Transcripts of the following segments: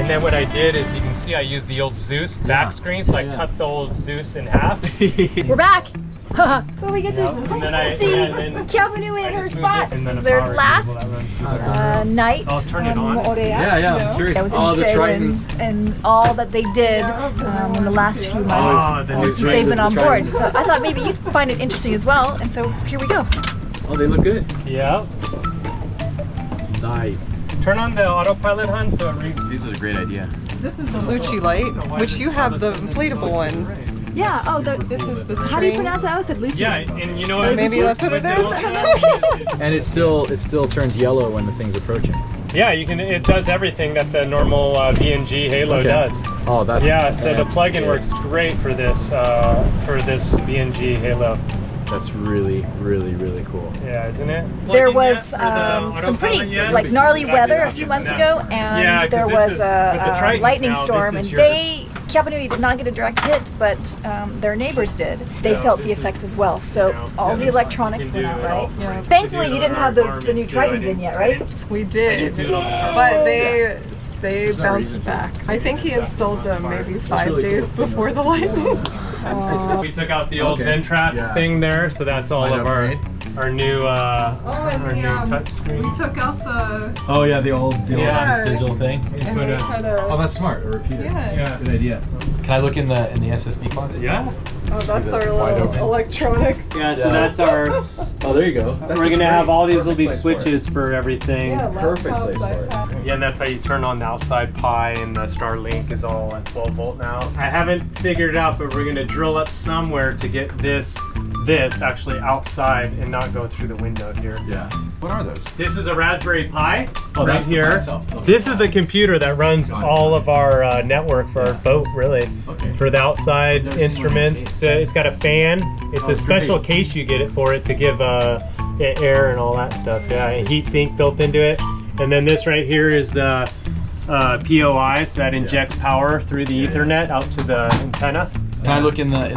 And then what I did is, you can see I used the old Zeus back screen, so I cut the old Zeus in half. We're back. But we get to see Kiapa Nui in her spot. This is their last night So I'll turn it on. I'm curious. I was All the Tritons. interested in all that they did in the last few months since they've been on board. So I thought maybe you'd find it interesting as well. And so here we go. Oh, they look good. Yeah. Nice. Turn on the autopilot, hun, so it reads. These are a great idea. This is the Lucci light, which you have the inflatable ones. Yeah, oh, This is the string. how do you pronounce it? I said Lucy. Yeah, and you know what? Maybe that's what it is. And it still turns yellow when the thing's approaching. Yeah, you can. It does everything that the normal B&G Halo does. Oh, that's. Yeah, so the plug-in works great for this B&G Halo. That's really, really, really cool. Yeah, isn't it? There was some pretty gnarly weather a few months ago, and there was a lightning storm, and Kiapa Nui did not get a direct hit, but their neighbors did. They felt the effects as well. So all the electronics went out, right? Yeah. Thankfully, you didn't have the new Tritons in yet, right? We did, but they bounced back. I think he installed them maybe 5 days before the lightning. We took out the old Zen Traps thing there, so that's all of our new touch screen. We took out the the old digital thing. Oh, that's smart. A repeater. Yeah. Good idea. Can I look in the SSB closet? Yeah. Oh, that's our little electronics. Yeah, so that's our. Oh, there you go. We're gonna have all these will be switches for everything. Yeah, Perfect laptops, place for it. iPads. Yeah, and that's how you turn on the outside Pi, and the Starlink is all at 12 volt now. I haven't figured it out, but we're gonna drill up somewhere to get this actually outside and not go through the window here. Yeah. What are those? This is a Raspberry Pi Oh, right that's the here. Pi itself. Okay. This is the computer that runs all of our network for our boat, really. Okay. For the outside Never seen instruments. one of It's got a fan. It's a special case you get it for it to give air and all that stuff. Yeah, and heat sink built into it. And then this right here is the POI, so that injects power through the Ethernet out to the antenna. Can I look in the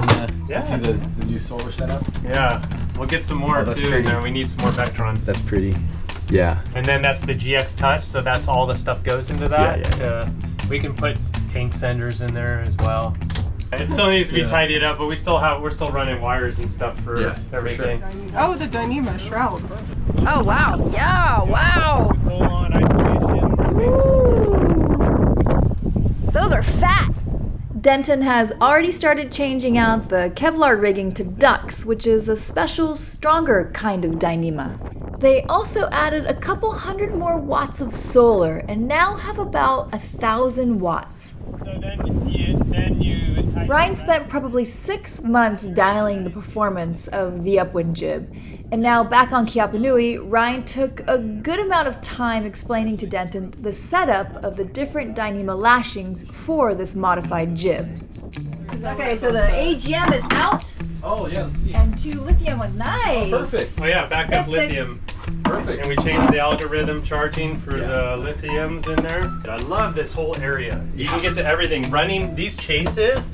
Yeah. to see the new solar setup? Yeah, we'll get some more that's too. pretty. And then we need some more Vectron. That's pretty. Yeah. And then that's the GX Touch, so that's all the stuff goes into that. Yeah. We can put tank senders in there as well. It still needs to be tidied up, but we're still running wires and stuff for everything. sure. Oh, the Dyneema shrouds. Oh, wow. Yeah, wow. Full on isolation. Ooh. Those are fat. Denton has already started changing out the Kevlar rigging to ducks, which is a special, stronger kind of Dyneema. They also added a couple hundred more watts of solar and now have about 1,000 watts. So then you Ryan spent probably 6 months dialing the performance of the upwind jib. And now back on Kiapa Nui, Ryan took a good amount of time explaining to Denton the setup of the different Dyneema lashings for this modified jib. Okay, so the AGM is out. Oh yeah, let's see. And 2 lithium ones. Nice. Perfect. Oh yeah, backup lithium. Perfect. And we changed the algorithm charging for the lithiums in there. I love this whole area. You can get to everything. Running these chases,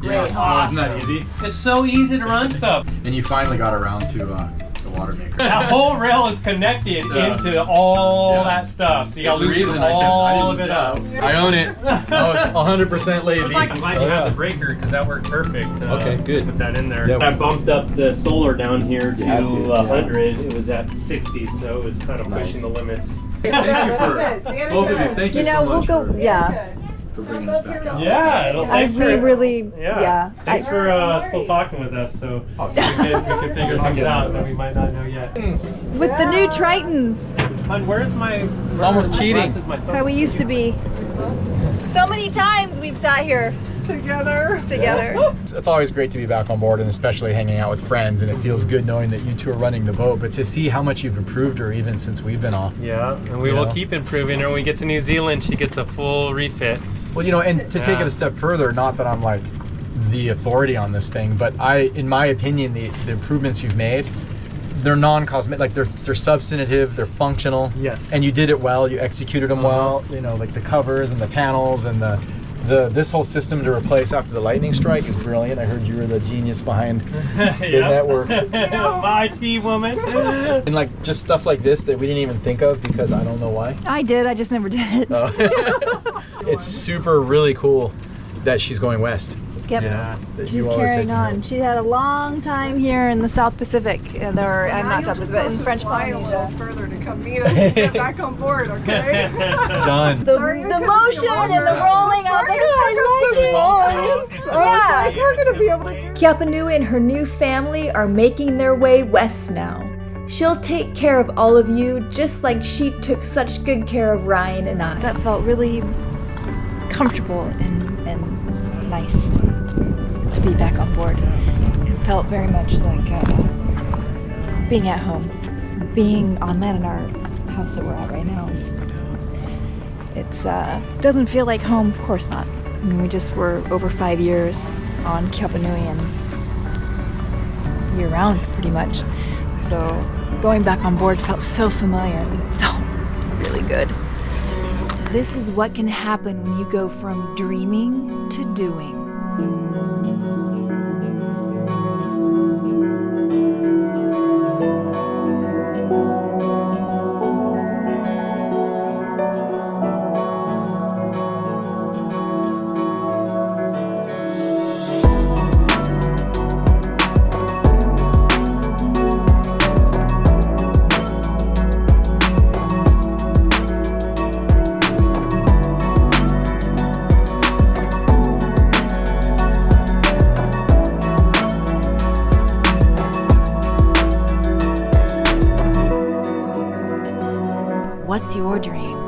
Yes. awesome. Isn't that easy? It's so easy to run stuff. And you finally got around to the water maker. That whole rail is connected into all that stuff. So you gotta loosen all of it up. I own it. I was 100% lazy. I'm glad you have the breaker because that worked perfect. Okay, good. Put that in there. Yeah. I bumped up the solar down here to had to, 100. It was at 60, so it was kind of pushing the limits. Thank you for both of you. Thank you, You know, so we'll much go, for bringing us back out. Yeah, Thanks Thanks for still talking with us, so we can figure things out that we might not know yet. With the new Tritons. Hon, where's my? It's almost cheating. How we used to be. So many times we've sat here Together. It's always great to be back on board, and especially hanging out with friends, and it feels good knowing that you two are running the boat, but to see how much you've improved her even since we've been off. Yeah, and we will keep improving her. When we get to New Zealand, she gets a full refit. Well, you know, and to take it a step further, not that I'm like the authority on this thing, but in my opinion, the improvements you've made, they're non-cosmetic, like they're substantive, they're functional. Yes. And you did it well, you executed them well, you know, like the covers and the panels and this whole system to replace after the lightning strike is brilliant. I heard you were the genius behind the network. My IT woman. And like just stuff like this that we didn't even think of because I don't know why. I did, I just never did it. Oh. it's super really cool that she's going west. Yep. Yeah. That She's you all are carrying taking her. on. She had a long time here in the South Pacific. I'm not South Pacific, in French fly a little Polynesia. further to come meet us and get back on board, okay? Done. The Sorry, I couldn't motion be and the alone. rolling, I was like, oh, I like it. Yeah. We're gonna be able to do Kiapa Nui and her new family are making their way west now. She'll take care of all of you just like she took such good care of Ryan and I. That felt really comfortable and nice to be back on board. It felt very much like being at home. Being on land in our house that we're at right now it's doesn't feel like home, of course not. I mean, we just were over 5 years on Kiapa Nui and year round pretty much. So going back on board felt so familiar and it felt really good. This is what can happen when you go from dreaming to doing. What's your dream?